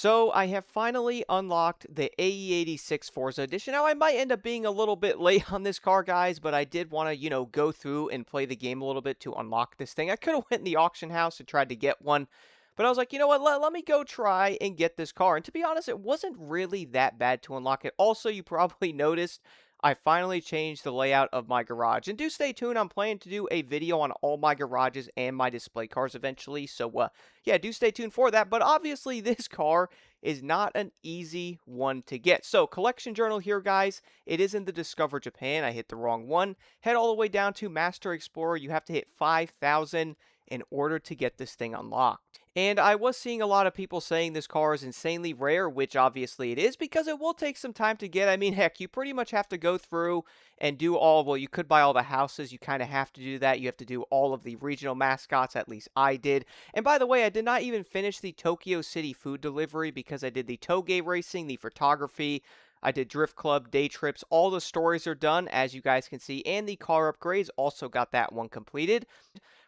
So I have finally unlocked the AE86 Forza Edition. Now I might end up being a little bit late on this car, guys, but I did want to, go through and play the game a little bit to unlock this thing. I could have went in the auction house and tried to get one, but I was like, you know what, let me go try and get this car. And to be honest, it wasn't really that bad to unlock it. Also, you probably noticed I finally changed the layout of my garage. And do stay tuned, I'm planning to do a video on all my garages and my display cars eventually. So, yeah, do stay tuned for that. But obviously, this car is not an easy one to get. So, collection journal here, guys. It is in the Discover Japan. I hit the wrong one. Head all the way down to Master Explorer. You have to hit 5,000 in order to get this thing unlocked. And I was seeing a lot of people saying this car is insanely rare, which obviously it is, because it will take some time to get. I mean, heck, you pretty much have to go through and do well, you could buy all the houses. You kind of have to do that. You have to do all of the regional mascots, at least I did. And by the way, I did not even finish the Tokyo City food delivery because I did the toge racing, the photography, I did Drift Club, day trips. All the stories are done, as you guys can see, and the car upgrades also got that one completed.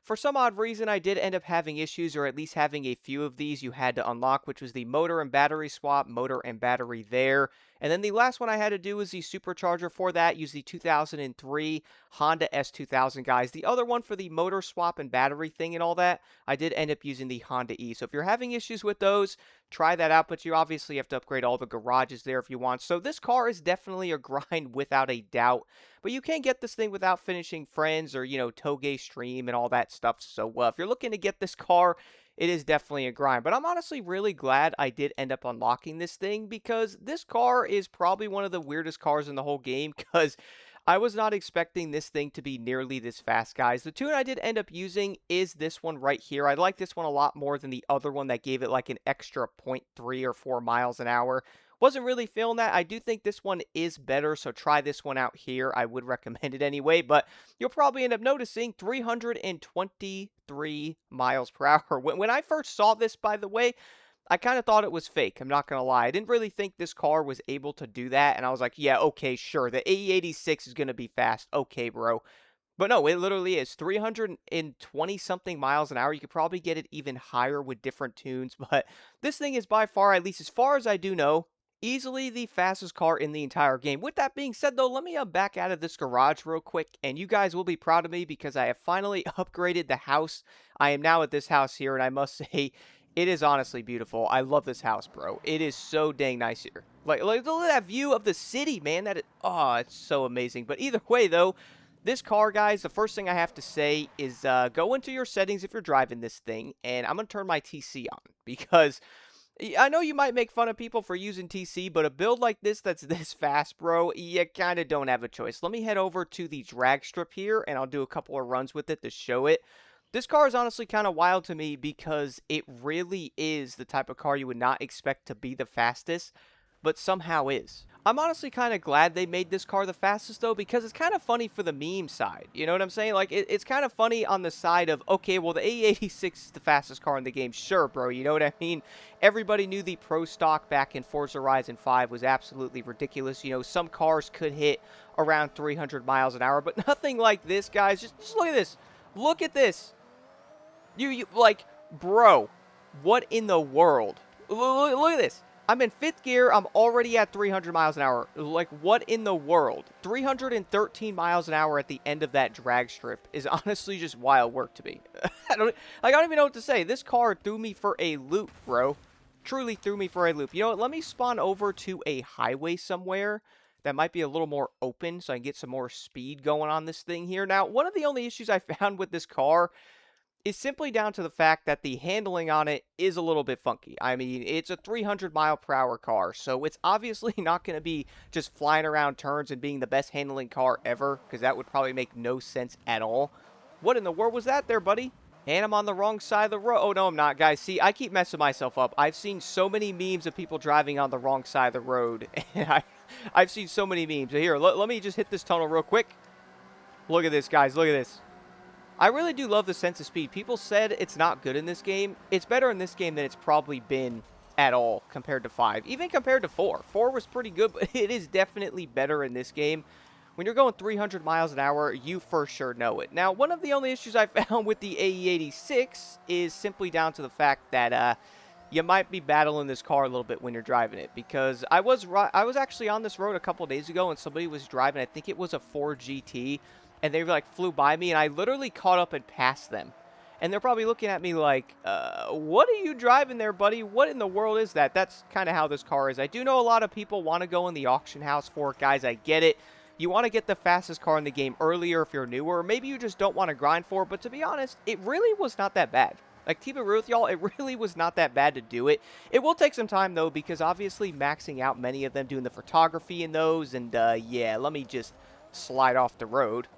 For some odd reason, I did end up having issues, or at least having a few of these you had to unlock, which was the motor and battery swap, motor and battery there. And then the last one I had to do was the supercharger for that. Use the 2003 Honda S2000, guys. The other one for the motor swap and battery thing and all that, I did end up using the Honda E. So if you're having issues with those, try that out. But you obviously have to upgrade all the garages there if you want. So this car is definitely a grind without a doubt. But you can get this thing without finishing Friends or, Toge Stream and all that stuff. So if you're looking to get this car, it is definitely a grind. But I'm honestly really glad I did end up unlocking this thing, because this car is probably one of the weirdest cars in the whole game, because I was not expecting this thing to be nearly this fast, guys. The tune I did end up using is this one right here. I like this one a lot more than the other one that gave it like an extra 0.3 or 4 miles an hour. Wasn't really feeling that. I do think this one is better, so try this one out here. I would recommend it anyway, but you'll probably end up noticing 323 miles per hour. When I first saw this, by the way, I kind of thought it was fake. I'm not going to lie. I didn't really think this car was able to do that, and I was like, yeah, okay, sure. The AE86 is going to be fast. Okay, bro. But no, it literally is 320 something miles an hour. You could probably get it even higher with different tunes, but this thing is by far, at least as far as I do know, easily the fastest car in the entire game. With that being said, though, let me back out of this garage real quick, and you guys will be proud of me because I have finally upgraded the house. I am now at this house here, and I must say, it is honestly beautiful. I love this house, bro. It is so dang nice here. Like look at that view of the city, man. It's so amazing. But either way, though, this car, guys, the first thing I have to say is go into your settings if you're driving this thing, and I'm going to turn my TC on, because I know you might make fun of people for using TC, but a build like this that's this fast, bro, you kind of don't have a choice. Let me head over to the drag strip here, and I'll do a couple of runs with it to show it. This car is honestly kind of wild to me because it really is the type of car you would not expect to be the fastest, but somehow is. I'm honestly kind of glad they made this car the fastest, though, because it's kind of funny for the meme side. You know what I'm saying? Like, it's kind of funny on the side of, okay, well, the AE86 is the fastest car in the game. Sure, bro, you know what I mean? Everybody knew the Pro Stock back in Forza Horizon 5 was absolutely ridiculous. Some cars could hit around 300 miles an hour, but nothing like this, guys. Just look at this. Look at this. Like, bro, what in the world? Look at this. I'm in 5th gear. I'm already at 300 miles an hour. Like, what in the world? 313 miles an hour at the end of that drag strip is honestly just wild work to me. I don't even know what to say. This car threw me for a loop, bro. Truly threw me for a loop. You know what? Let me spawn over to a highway somewhere that might be a little more open so I can get some more speed going on this thing here. Now, one of the only issues I found with this car is simply down to the fact that the handling on it is a little bit funky. I mean, it's a 300 mile per hour car, so it's obviously not going to be just flying around turns and being the best handling car ever, because that would probably make no sense at all. What in the world was that there, buddy? And I'm on the wrong side of the road. Oh, no, I'm not, guys. See, I keep messing myself up. I've seen so many memes of people driving on the wrong side of the road, and I've seen so many memes. Here, let me just hit this tunnel real quick. Look at this, guys. Look at this. I really do love the sense of speed. People said it's not good in this game. It's better in this game than it's probably been at all compared to 5. Even compared to 4. 4 was pretty good, but it is definitely better in this game. When you're going 300 miles an hour, you for sure know it. Now, one of the only issues I found with the AE86 is simply down to the fact that you might be battling this car a little bit when you're driving it, because I was actually on this road a couple days ago and somebody was driving, I think it was a Ford GT, and they like flew by me and I literally caught up and passed them. And they're probably looking at me like, what are you driving there, buddy? What in the world is that? That's kind of how this car is. I do know a lot of people want to go in the auction house for it, guys. I get it. You want to get the fastest car in the game earlier if you're newer. Maybe you just don't want to grind for it. But to be honest, it really was not that bad. Like, keep it real with y'all, it really was not that bad to do it. It will take some time, though, because obviously maxing out many of them, doing the photography in those, and yeah, let me just slide off the road.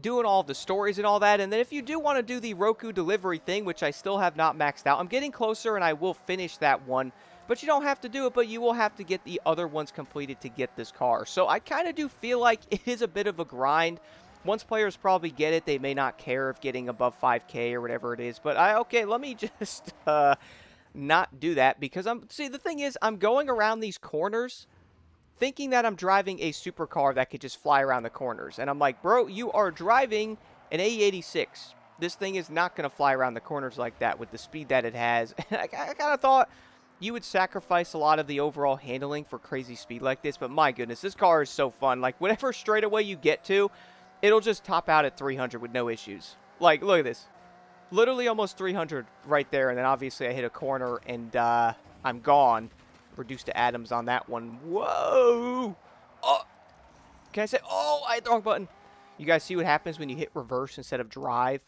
Doing all the stories and all that, and then if you do want to do the Roku delivery thing, which I still have not maxed out, I'm getting closer and I will finish that one, but you don't have to do it, but you will have to get the other ones completed to get this car. So I kind of do feel like it is a bit of a grind. Once players probably get it, they may not care if getting above 5K or whatever it is, but okay, let me just not do that, because see, the thing is, I'm going around these corners thinking that I'm driving a supercar that could just fly around the corners. And I'm like, bro, you are driving an AE86. This thing is not going to fly around the corners like that with the speed that it has. And I kind of thought you would sacrifice a lot of the overall handling for crazy speed like this. But my goodness, this car is so fun. Like, whatever straightaway you get to, it'll just top out at 300 with no issues. Like, look at this. Literally almost 300 right there. And then obviously I hit a corner and I'm gone. Reduced to atoms on that one. Whoa! Oh! Can I say, oh, I hit the wrong button. You guys see what happens when you hit reverse instead of drive?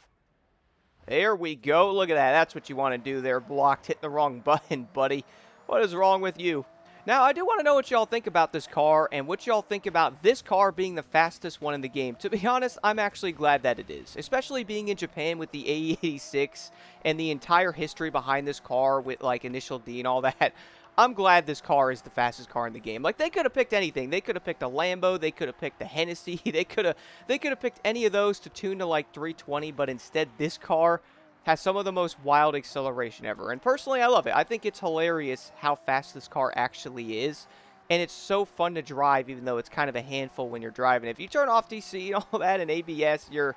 There we go. Look at that. That's what you want to do there. Blocked. Hit the wrong button, buddy. What is wrong with you? Now, I do want to know what y'all think about this car and what y'all think about this car being the fastest one in the game. To be honest, I'm actually glad that it is, especially being in Japan with the AE86 and the entire history behind this car with, like, Initial D and all that. I'm glad this car is the fastest car in the game. Like, they could have picked anything. They could have picked a Lambo. They could have picked the Hennessy. They could have picked any of those to tune to, like, 320. But instead, this car has some of the most wild acceleration ever. And personally, I love it. I think it's hilarious how fast this car actually is. And it's so fun to drive, even though it's kind of a handful when you're driving. If you turn off DC and all that and ABS, you're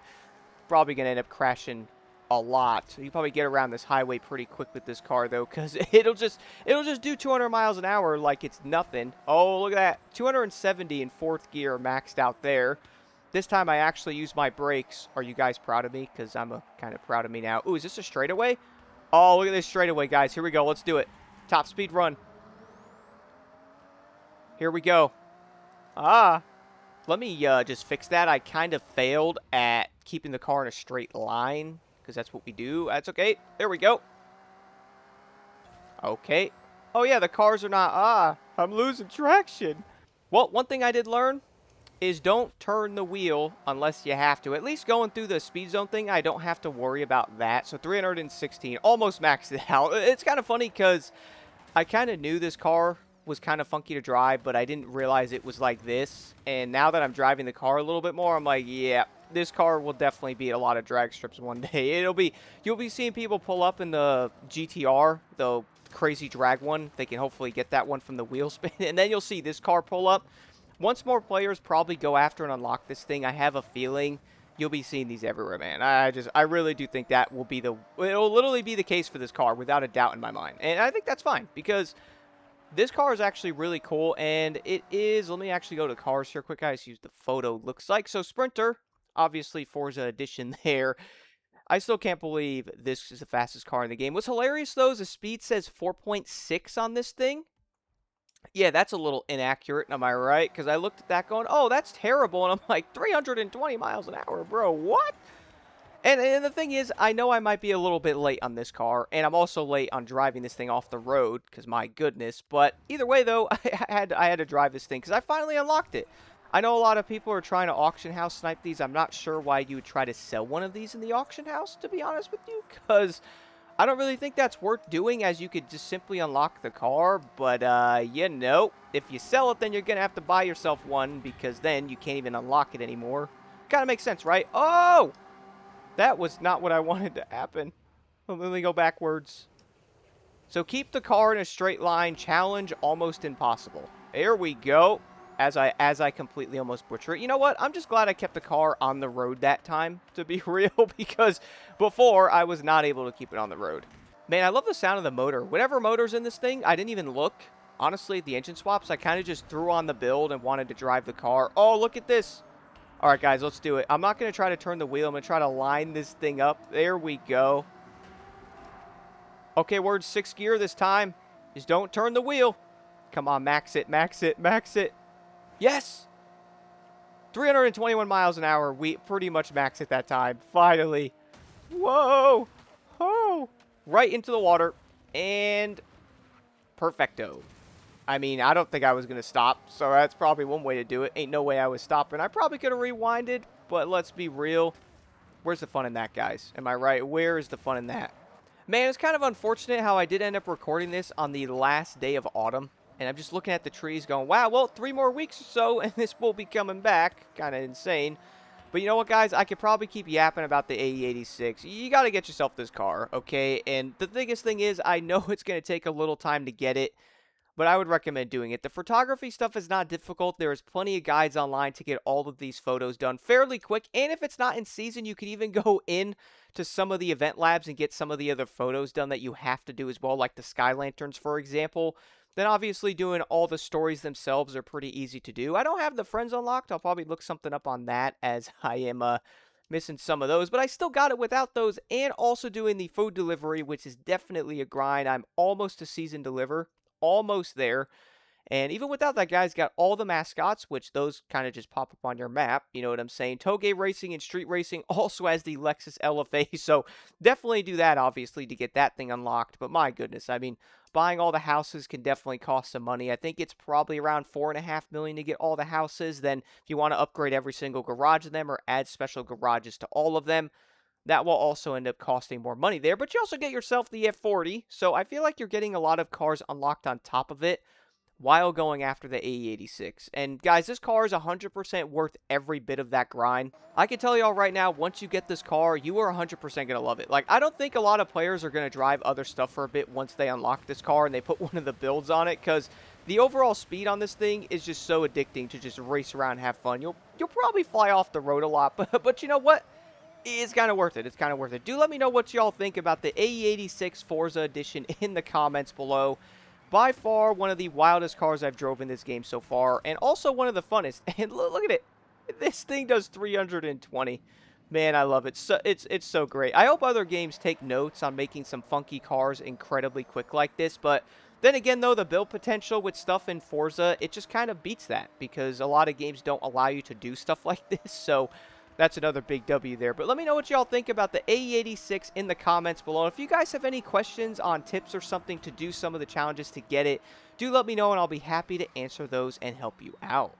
probably going to end up crashing a lot. You probably get around this highway pretty quick with this car, though, because it'll just do 200 miles an hour like it's nothing. Oh, look at that. 270 in fourth gear maxed out there. This time I actually used my brakes. Are you guys proud of me? Because I'm kind of proud of me now. Ooh, is this a straightaway? Oh, look at this straightaway, guys. Here we go. Let's do it. Top speed run. Here we go. Let me just fix that. I kind of failed at keeping the car in a straight line, because that's what we do. That's okay. There we go. Okay. Oh, yeah, the cars are not... I'm losing traction. Well, one thing I did learn is don't turn the wheel unless you have to. At least going through the speed zone thing, I don't have to worry about that. So 316, almost maxed it out. It's kind of funny because I kind of knew this car was kind of funky to drive, but I didn't realize it was like this. And now that I'm driving the car a little bit more, I'm like, yeah, this car will definitely be a lot of drag strips one day. You'll be seeing people pull up in the GTR, the crazy drag one. They can hopefully get that one from the wheel spin. And then you'll see this car pull up. Once more players probably go after and unlock this thing, I have a feeling you'll be seeing these everywhere, man. I really do think that will be it'll literally be the case for this car without a doubt in my mind. And I think that's fine, because this car is actually really cool, and it is, let me actually go to cars here quick, guys, use the photo, looks like. So Sprinter, obviously Forza Edition there. I still can't believe this is the fastest car in the game. What's hilarious, though, is the speed says 4.6 on this thing. Yeah, that's a little inaccurate, am I right? Because I looked at that going, oh, that's terrible, and I'm like, 320 miles an hour, bro, what? And the thing is, I know I might be a little bit late on this car, and I'm also late on driving this thing off the road, because my goodness. But either way, though, I had to drive this thing, because I finally unlocked it. I know a lot of people are trying to auction house snipe these. I'm not sure why you would try to sell one of these in the auction house, to be honest with you, because I don't really think that's worth doing, as you could just simply unlock the car. But, you know, if you sell it, then you're going to have to buy yourself one, because then you can't even unlock it anymore. Kind of makes sense, right? Oh! That was not what I wanted to happen. Let me go backwards. So keep the car in a straight line. Challenge almost impossible. There we go. As I completely almost butcher it. You know what? I'm just glad I kept the car on the road that time, to be real, because before I was not able to keep it on the road. Man, I love the sound of the motor. Whatever motor's in this thing, I didn't even look. Honestly, at the engine swaps, I kind of just threw on the build and wanted to drive the car. Oh, look at this. All right, guys, let's do it. I'm not going to try to turn the wheel. I'm going to try to line this thing up. There we go. Okay, we're in 6th gear this time. Just don't turn the wheel. Come on, max it, max it, max it. Yes! 321 miles an hour. We pretty much maxed it that time. Finally. Whoa! Oh! Right into the water. And perfecto. I mean, I don't think I was going to stop, so that's probably one way to do it. Ain't no way I was stopping. I probably could have rewinded, but let's be real. Where's the fun in that, guys? Am I right? Where is the fun in that? Man, it's kind of unfortunate how I did end up recording this on the last day of autumn. And I'm just looking at the trees going, wow, well, 3 more weeks or so, and this will be coming back. Kind of insane. But you know what, guys? I could probably keep yapping about the AE86. You got to get yourself this car, okay? And the biggest thing is, I know it's going to take a little time to get it, but I would recommend doing it. The photography stuff is not difficult. There's plenty of guides online to get all of these photos done fairly quick. And if it's not in season, you can even go in to some of the event labs and get some of the other photos done that you have to do as well, like the sky lanterns, for example. Then obviously doing all the stories themselves are pretty easy to do. I don't have the friends unlocked. I'll probably look something up on that as I am missing some of those. But I still got it without those, and also doing the food delivery, which is definitely a grind. I'm almost to season deliver. Almost there. And even without that, guys, got all the mascots, which those kind of just pop up on your map. You know what I'm saying? Toge Racing and Street Racing also has the Lexus LFA. So definitely do that, obviously, to get that thing unlocked. But my goodness, I mean, buying all the houses can definitely cost some money. I think it's probably around $4.5 million to get all the houses. Then if you want to upgrade every single garage of them or add special garages to all of them, that will also end up costing more money there. But you also get yourself the F40. So I feel like you're getting a lot of cars unlocked on top of it while going after the AE86. And guys, this car is 100% worth every bit of that grind. I can tell y'all right now, once you get this car, you are 100% going to love it. Like, I don't think a lot of players are going to drive other stuff for a bit once they unlock this car and they put one of the builds on it, because the overall speed on this thing is just so addicting to just race around and have fun. You'll probably fly off the road a lot, but you know what? It's kind of worth it. It's kind of worth it. Do let me know what y'all think about the AE86 Forza Edition in the comments below. By far, one of the wildest cars I've drove in this game so far, and also one of the funnest. And look at it. This thing does 320. Man, I love it. So, it's so great. I hope other games take notes on making some funky cars incredibly quick like this, but then again, though, the build potential with stuff in Forza, it just kind of beats that, because a lot of games don't allow you to do stuff like this, so that's another big W there. But let me know what y'all think about the AE86 in the comments below. If you guys have any questions on tips or something to do some of the challenges to get it, do let me know, and I'll be happy to answer those and help you out.